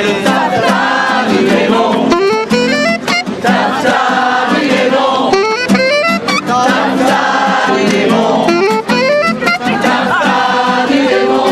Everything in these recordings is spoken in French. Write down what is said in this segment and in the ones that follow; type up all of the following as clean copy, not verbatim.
le tata du démon. Tata du démon. Tata du démon. Tata du démon.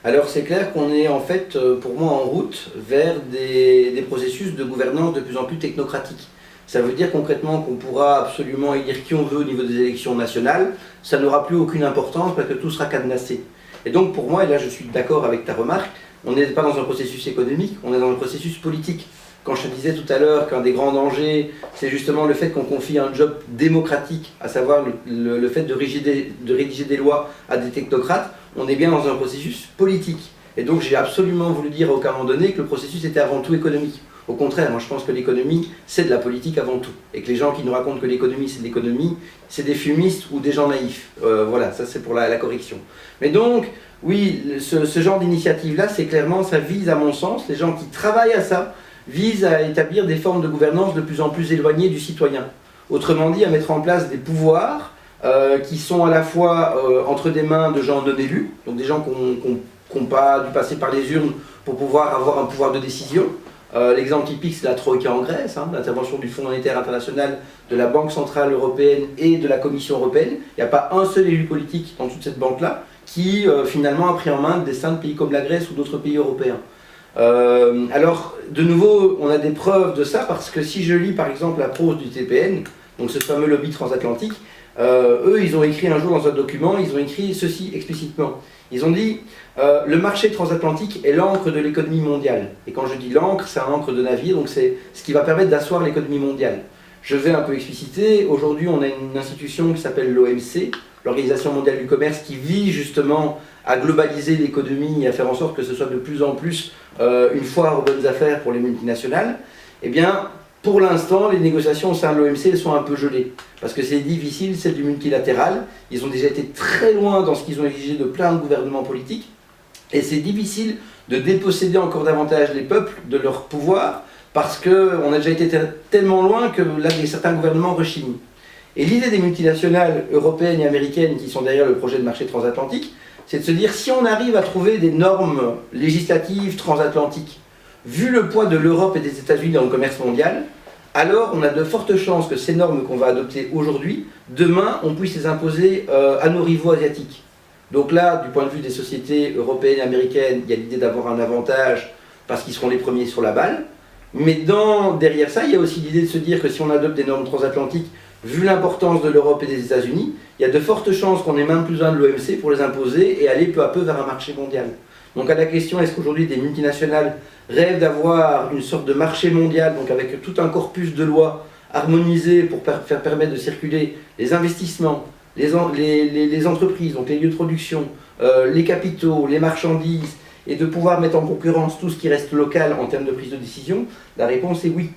Alors c'est clair qu'on est en fait, pour moi, en route vers des processus de gouvernance de plus en plus technocratiques. Ça veut dire concrètement qu'on pourra absolument élire qui on veut au niveau des élections nationales, ça n'aura plus aucune importance parce que tout sera cadenassé. Et donc pour moi, et là je suis d'accord avec ta remarque, on n'est pas dans un processus économique, on est dans un processus politique. Quand je te disais tout à l'heure qu'un des grands dangers, c'est justement le fait qu'on confie un job démocratique, à savoir le fait de rédiger des lois à des technocrates, on est bien dans un processus politique. Et donc j'ai absolument voulu dire à aucun moment donné que le processus était avant tout économique. Au contraire, moi je pense que l'économie, c'est de la politique avant tout. Et que les gens qui nous racontent que l'économie, c'est de l'économie, c'est des fumistes ou des gens naïfs. Voilà, ça c'est pour la correction. Mais donc, oui, ce genre d'initiative-là, c'est clairement, ça vise à mon sens, les gens qui travaillent à ça, visent à établir des formes de gouvernance de plus en plus éloignées du citoyen. Autrement dit, à mettre en place des pouvoirs qui sont à la fois entre des mains de gens non élus, donc des gens qui n'ont pas dû passer par les urnes pour pouvoir avoir un pouvoir de décision. L'exemple typique, c'est la Troïka en Grèce, l'intervention du Fonds monétaire international, de la Banque centrale européenne et de la Commission européenne. Il n'y a pas un seul élu politique dans toute cette banque-là qui finalement a pris en main le destin de pays comme la Grèce ou d'autres pays européens. Alors, de nouveau, on a des preuves de ça parce que si je lis par exemple la prose du TPN, donc ce fameux lobby transatlantique, eux, ils ont écrit un jour dans un document, ils ont écrit ceci explicitement. Ils ont dit le marché transatlantique est l'encre de l'économie mondiale. Et quand je dis l'encre, c'est un encre de navire, donc c'est ce qui va permettre d'asseoir l'économie mondiale. Je vais un peu expliciter. Aujourd'hui, on a une institution qui s'appelle l'OMC, l'Organisation mondiale du commerce, qui vise justement à globaliser l'économie et à faire en sorte que ce soit de plus en plus une foire aux bonnes affaires pour les multinationales. Eh bien, pour l'instant, les négociations au sein de l'OMC sont un peu gelées. Parce que c'est difficile, c'est du multilatéral. Ils ont déjà été très loin dans ce qu'ils ont exigé de plein de gouvernements politiques. Et c'est difficile de déposséder encore davantage les peuples de leur pouvoir, parce qu'on a déjà été tellement loin que là, certains gouvernements rechignent. Et l'idée des multinationales européennes et américaines qui sont derrière le projet de marché transatlantique, c'est de se dire, si on arrive à trouver des normes législatives transatlantiques, vu le poids de l'Europe et des États-Unis dans le commerce mondial, alors on a de fortes chances que ces normes qu'on va adopter aujourd'hui, demain, on puisse les imposer à nos rivaux asiatiques. Donc là, du point de vue des sociétés européennes et américaines, il y a l'idée d'avoir un avantage parce qu'ils seront les premiers sur la balle. Mais derrière ça, il y a aussi l'idée de se dire que si on adopte des normes transatlantiques, vu l'importance de l'Europe et des États-Unis, il y a de fortes chances qu'on ait même plus besoin de l'OMC pour les imposer et aller peu à peu vers un marché mondial. Donc à la question, est-ce qu'aujourd'hui des multinationales rêvent d'avoir une sorte de marché mondial, donc avec tout un corpus de lois harmonisées pour faire permettre de circuler les investissements, les entreprises, donc les lieux de production, les capitaux, les marchandises, et de pouvoir mettre en concurrence tout ce qui reste local en termes de prise de décision? La réponse est oui.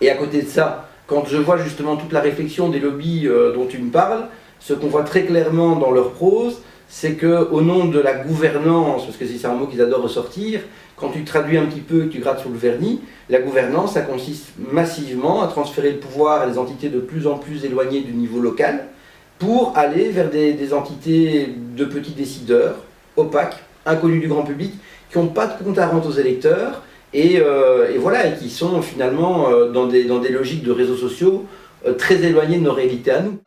Et à côté de ça, quand je vois justement toute la réflexion des lobbies dont tu me parles, ce qu'on voit très clairement dans leur prose, c'est qu'au nom de la gouvernance, parce que c'est un mot qu'ils adorent ressortir, quand tu traduis un petit peu, que tu grattes sous le vernis, la gouvernance, ça consiste massivement à transférer le pouvoir à des entités de plus en plus éloignées du niveau local, pour aller vers des entités de petits décideurs, opaques, inconnus du grand public, qui n'ont pas de compte à rendre aux électeurs, et voilà, et qui sont finalement dans des logiques de réseaux sociaux très éloignées de nos réalités à nous.